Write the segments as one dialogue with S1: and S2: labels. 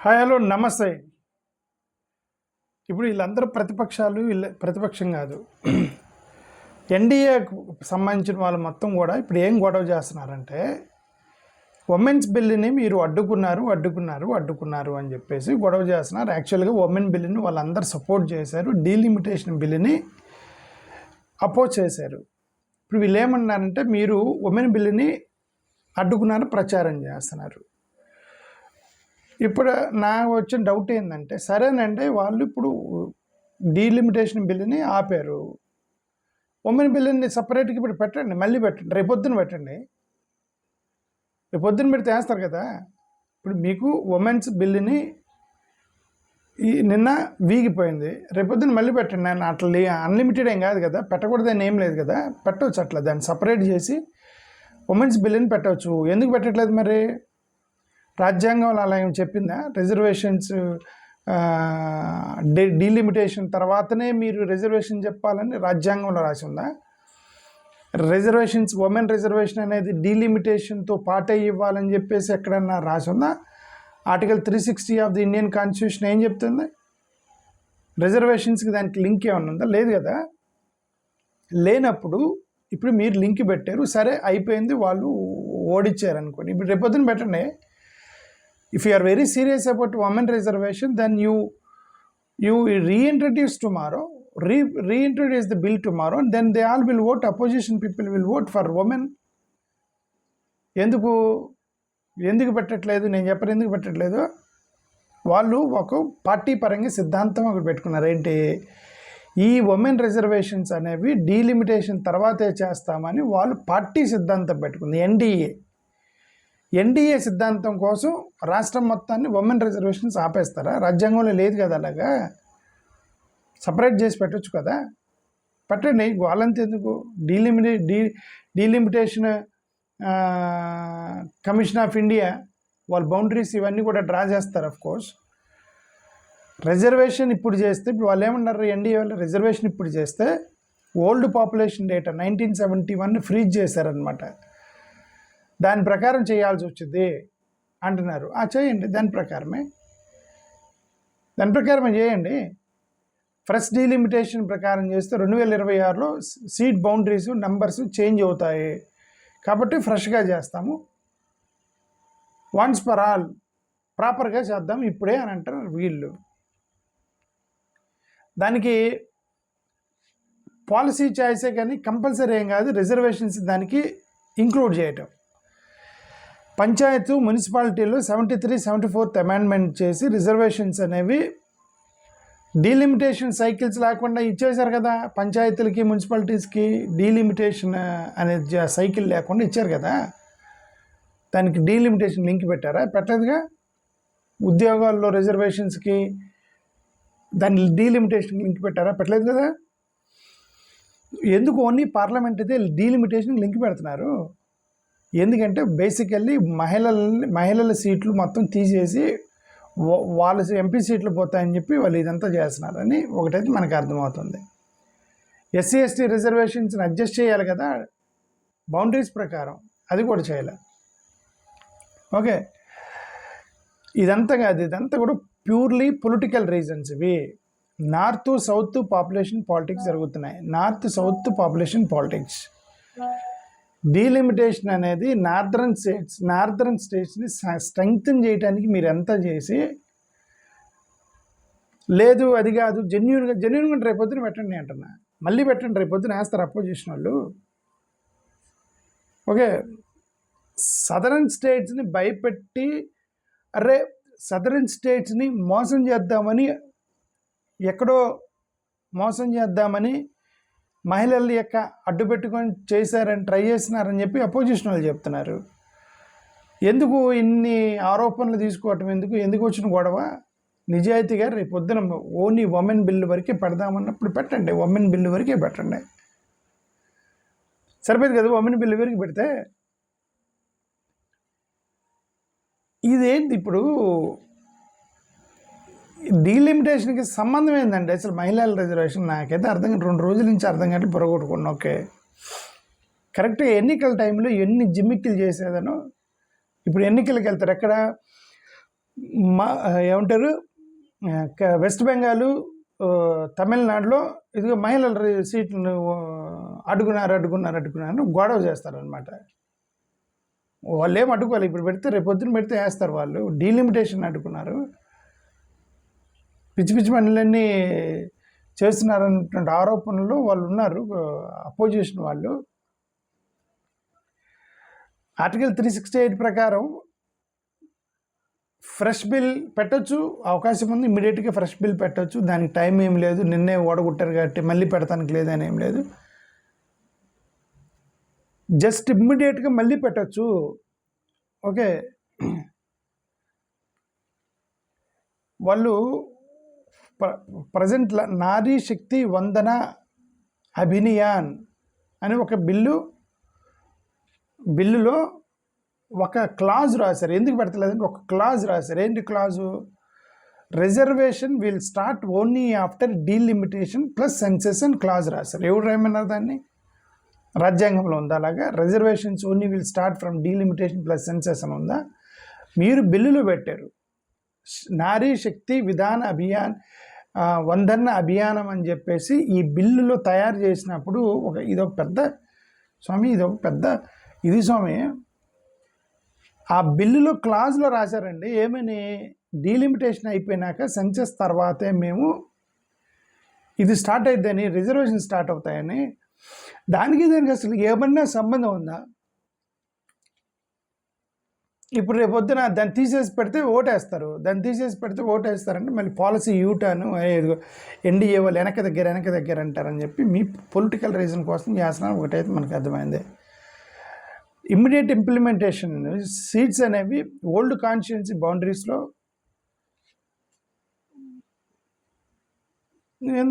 S1: Hi hello నమస్తే. ఇప్పుడు వీళ్ళందరూ ప్రతిపక్షాలు, ప్రతిపక్షం కాదు, ఎన్డీఏకు సంబంధించిన వాళ్ళు మొత్తం కూడా ఇప్పుడు ఏం గొడవ చేస్తున్నారంటే, ఉమెన్స్ బిల్లుని మీరు అడ్డుకున్నారు అని చెప్పేసి గొడవ చేస్తున్నారు. యాక్చువల్గా ఉమెన్ బిల్లుని వాళ్ళందరూ సపోర్ట్ చేశారు, డీలిమిటేషన్ బిల్లుని అపోజ్ చేశారు. ఇప్పుడు వీళ్ళు ఏమన్నారంటే, మీరు ఉమెన్ బిల్లుని అడ్డుకున్నారు, ప్రచారం చేస్తున్నారు. ఇప్పుడు నాకు వచ్చిన డౌట్ ఏంటంటే, సరేనండి వాళ్ళు ఇప్పుడు డీలిమిటేషన్ బిల్లుని ఆపారు, ఉమెన్ బిల్లుని సపరేట్గా ఇప్పుడు పెట్టండి, మళ్ళీ పెట్టండి, రేపొద్దున పెట్టండి. రేపొద్దున పెడితే వేస్తారు కదా. ఇప్పుడు మీకు ఉమెన్స్ బిల్లుని నిన్న వీగిపోయింది, రేపొద్దున మళ్ళీ పెట్టండి. నేను అట్లా అన్లిమిటెడ్ ఏం కాదు కదా, పెట్టకూడదని ఏం లేదు కదా, పెట్టవచ్చు. అట్లా దాన్ని సపరేట్ చేసి ఉమెన్స్ బిల్లుని పెట్టవచ్చు. ఎందుకు పెట్టట్లేదు మరి? రాజ్యాంగంలో అలా ఏం చెప్పిందా? రిజర్వేషన్స్ డీలిమిటేషన్ తర్వాతనే మీరు రిజర్వేషన్ చెప్పాలని రాజ్యాంగంలో రాసి ఉందా? రిజర్వేషన్స్, ఉమెన్ రిజర్వేషన్ అనేది డీలిమిటేషన్తో పాటే ఇవ్వాలని చెప్పేసి ఎక్కడన్నా రాసి ఉందా? Article 360 of the Indian constitution ఏం చెప్తుంది? రిజర్వేషన్స్కి దానికి లింక్ ఏమన్నా ఉందా? లేదు కదా. లేనప్పుడు ఇప్పుడు మీరు లింక్ పెట్టారు, సరే అయిపోయింది, వాళ్ళు ఓడిచ్చారు అనుకోండి. ఇప్పుడు రేపొద్దున పెట్టండి. If you are very serious about women reservation, then you reintroduce tomorrow, reintroduce the bill tomorrow, and then they all will vote, opposition people will vote for women. ఎందుకు పెట్టట్లేదు? నేను చెప్పను ఎందుకు పెట్టట్లేదు. వాళ్ళు ఒక పార్టీ పరంగా సిద్ధాంతం ఒకటి పెట్టుకున్నారు. ఏంటి? ఈ ఉమెన్ రిజర్వేషన్స్ అనేవి డీలిమిటేషన్ తర్వాతే చేస్తామని వాళ్ళు పార్టీ సిద్ధాంతం పెట్టుకుంది. ఎన్డీఏ సిద్ధాంతం కోసం రాష్ట్రం మొత్తాన్ని ఉమెన్ రిజర్వేషన్స్ ఆపేస్తారా? రాజ్యాంగంలో లేదు కదా, అలాగా సపరేట్ చేసి పెట్టచ్చు కదా. పెట్టండి, వాళ్ళంతా ఎందుకు? డీలిమిటేషన్ కమిషన్ ఆఫ్ ఇండియా వాళ్ళ బౌండరీస్ ఇవన్నీ కూడా డ్రా చేస్తారు. ఆఫ్ కోర్స్ రిజర్వేషన్ ఇప్పుడు చేస్తే, ఇప్పుడు వాళ్ళు ఏమన్నారు, ఎన్డీఏ వాళ్ళు రిజర్వేషన్ ఇప్పుడు చేస్తే ఓల్డ్ పాపులేషన్ డేటా 1971 ఫ్రీజ్ చేశారనమాట. దాని ప్రకారం చేయాల్సి వచ్చింది అంటున్నారు. చేయండి, దాని ప్రకారమే చేయండి. ఫ్రెష్ డీలిమిటేషన్ ప్రకారం చేస్తే 2026లో సీట్ బౌండరీస్ నెంబర్స్ చేంజ్ అవుతాయి కాబట్టి ఫ్రెష్గా చేస్తాము, వన్స్ ఫర్ ఆల్ ప్రాపర్గా చేద్దాం ఇప్పుడే అని అంటారు వీళ్ళు. దానికి పాలసీ చాయిసే కానీ కంపల్సరీ ఏం కాదు రిజర్వేషన్స్ దానికి ఇంక్లూడ్ చేయటం. పంచాయతీ మున్సిపాలిటీలో 73, 74th అమెండ్మెంట్ చేసి రిజర్వేషన్స్ అనేవి డీలిమిటేషన్ సైకిల్స్ లేకుండా ఇచ్చేశారు కదా. పంచాయతీలకి, మున్సిపాలిటీస్కి డీలిమిటేషన్ అనేది సైకిల్ లేకుండా ఇచ్చారు కదా. దానికి డీలిమిటేషన్ లింక్ పెట్టారా? పెట్టలేదుగా. ఉద్యోగాల్లో రిజర్వేషన్స్కి దాని డీలిమిటేషన్ లింక్ పెట్టారా? పెట్టలేదు కదా. ఎందుకు ఓన్లీ పార్లమెంట్ అయితే డీలిమిటేషన్ లింక్ పెడుతున్నారు? ఎందుకంటే బేసికల్లీ మహిళల సీట్లు మొత్తం తీసేసి వాళ్ళ ఎంపీ సీట్లు పోతాయని చెప్పి వాళ్ళు ఇదంతా చేస్తున్నారని ఒకటైతే మనకు అర్థమవుతుంది. ఎస్సీ ఎస్టీ రిజర్వేషన్స్ని అడ్జస్ట్ చేయాలి కదా బౌండరీస్ ప్రకారం, అది కూడా చేయాలి. ఓకే, ఇదంతా కాదు, ఇదంతా కూడా ప్యూర్లీ పొలిటికల్ రీజన్స్. ఇవి నార్త్ సౌత్ పాపులేషన్ పాలిటిక్స్ జరుగుతున్నాయి. North south population politics. Delimitation అనేది నార్దర్న్ స్టేట్స్ని స్ట్రెంగ్తన్ చేయడానికి మీరు ఎంత చేసి, లేదు అది కాదు జెన్యూన్గా రేపొద్దున పెట్టండి అంటున్నా. మళ్ళీ పెట్టండి, రేపొద్దున వేస్తారు అపోజిషన్ వాళ్ళు. ఓకే, సదరన్ స్టేట్స్ని భయపెట్టి, సదరన్ స్టేట్స్ని మోసం చేద్దామని మహిళల యొక్క అడ్డు పెట్టుకొని చేశారని ట్రై చేస్తున్నారని చెప్పి అపోజిషన్ వాళ్ళు చెప్తున్నారు. ఎందుకు ఇన్ని ఆరోపణలు తీసుకోవటం? ఎందుకు వచ్చిన గొడవ? నిజాయితీగా రేపు పొద్దున ఓన్లీ ఉమెన్ బిల్లు వరకే పెడదామన్నప్పుడు పెట్టండి, ఉమెన్ బిల్లు వరకే పెట్టండి, సరిపోదు కదా. ఉమెన్ బిల్లు వరకు పెడితే ఇదేంటి ఇప్పుడు డీలిమిటేషన్కి సంబంధం ఏంటంటే అసలు మహిళల రిజర్వేషన్? నాకైతే అర్థం కాదు. 2 రోజుల నుంచి అర్థం కాదు, పొరగొట్టుకున్నాను. ఓకే, కరెక్ట్గా ఎన్నికల టైంలో ఎన్ని జిమ్మిక్కులు చేసేదనో ఇప్పుడు ఎన్నికలకు వెళ్తారు. ఎక్కడ మా ఏమంటారు వెస్ట్ బెంగాలు తమిళనాడులో ఇదిగో మహిళల సీట్లను అడుగున్నారు గొడవ చేస్తారనమాట. వాళ్ళు ఏం అడ్డుకోవాలి, ఇప్పుడు పెడితే రేపు పొద్దున పెడితే వేస్తారు వాళ్ళు. డీలిమిటేషన్ అడ్డుకున్నారు, పిచ్చి పిచ్చి పనులన్నీ చేస్తున్నారన్నటువంటి ఆరోపణలు వాళ్ళు ఉన్నారు, అపోజిషన్ వాళ్ళు. ఆర్టికల్ 368 ప్రకారం ఫ్రెష్ బిల్ పెట్టచ్చు, అవకాశం ఉంది. ఇమీడియట్గా ఫ్రెష్ బిల్ పెట్టచ్చు, దానికి టైం ఏం లేదు. నిన్నే ఓడగొట్టారు కాబట్టి మళ్ళీ పెడతానికి లేదని ఏం లేదు. జస్ట్ ఇమ్మీడియట్గా మళ్ళీ పెట్టచ్చు. ఓకే, వాళ్ళు ప్రజెంట్ నారీ శక్తి వందన అభినియాన్ అని ఒక బిల్లులో ఒక క్లాజ్ రాశారు. ఎందుకు పెడతలేదంటే ఒక క్లాజ్ రాశారు. ఏంటి clause? Reservation will start only after delimitation plus census clause రాశారు. ఎవరు రాయమన్నారు దాన్ని? రాజ్యాంగంలో ఉందా అలాగా? Reservations only will start from delimitation plus census ఉందా? మీరు బిల్లులో పెట్టారు నారీ శక్తి విధాన అభియాన్ వందన అభియానం అని చెప్పేసి. ఈ బిల్లులో తయారు చేసినప్పుడు ఇదొక పెద్ద స్వామి ఆ బిల్లులో క్లాజ్లో రాశారండి. ఏమని? డీలిమిటేషన్ అయిపోయినాక సెన్సెస్ తర్వాతే మేము ఇది స్టార్ట్ అయిద్దని, రిజర్వేషన్ స్టార్ట్ అవుతాయని. దానికి అసలు ఏమన్నా సంబంధం ఉందా? ఇప్పుడు రేపొద్దున దాన్ని తీసేసి పెడితే ఓటేస్తారంటే మళ్ళీ పాలసీ యూటర్న్ ఎన్డీఏ వాళ్ళు వెనక దగ్గర అంటారని చెప్పి మీ పొలిటికల్ రీజన్ కోసం చేస్తున్నారు. ఒకటైతే మనకు అర్థమైంది, ఇమ్మీడియట్ ఇంప్లిమెంటేషన్ సీట్స్ అనేవి ఓల్డ్ కాన్స్టిట్యున్సీ బౌండరీస్లో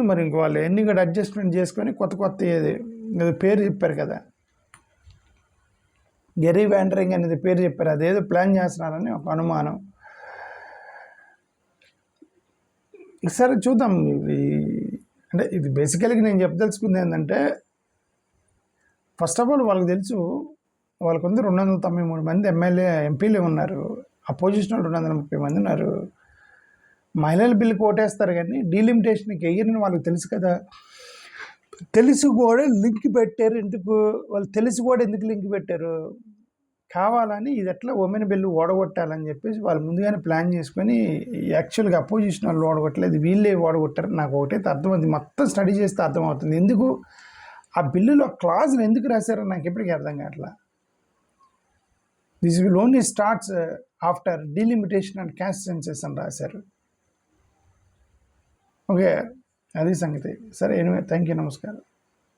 S1: మరి ఇంక వాళ్ళు ఎన్ని కూడా అడ్జస్ట్మెంట్ చేసుకొని కొత్త ఏది పేరు చెప్పారు కదా, గెరీ వ్యాండరింగ్ అనేది పేరు చెప్పారు. అదేదో ప్లాన్ చేస్తున్నారని ఒక అనుమానం. సరే చూద్దాం. అంటే ఇది బేసికల్గా నేను చెప్పదలుచుకుంది ఏంటంటే, ఫస్ట్ ఆఫ్ ఆల్ వాళ్ళకి తెలుసు, వాళ్ళకు 293 మంది ఎంపీలు ఉన్నారు, అపోజిషన్ 230 మంది ఉన్నారు. మహిళల బిల్లుకి ఓటేస్తారు కానీ డీలిమిటేషన్కి వెయ్యరని వాళ్ళకి తెలుసు కదా. తెలిసి కూడా లింక్ పెట్టారు. ఎందుకు వాళ్ళు తెలిసి కూడా ఎందుకు లింక్ పెట్టారు? కావాలని ఇది ఎట్లా ఉమెన్ బిల్లు ఓడగొట్టాలని చెప్పేసి వాళ్ళు ముందుగానే ప్లాన్ చేసుకొని, యాక్చువల్గా అపోజిషన్ వాళ్ళు ఓడగొట్టలేదు, వీళ్ళే ఓడగొట్టారు. నాకు ఒకటైతే అర్థమవుతుంది, మొత్తం స్టడీ చేస్తే అర్థమవుతుంది ఎందుకు ఆ బిల్లులో క్లాజ్లు ఎందుకు రాశారో నాకు ఎప్పటికీ అర్థం కావట్లా. This will only starts after delimitation and caste senses అని రాశారు. ఓకే, అది సంగతి. సరే, ఎనివే, థ్యాంక్ యూ, నమస్కారం.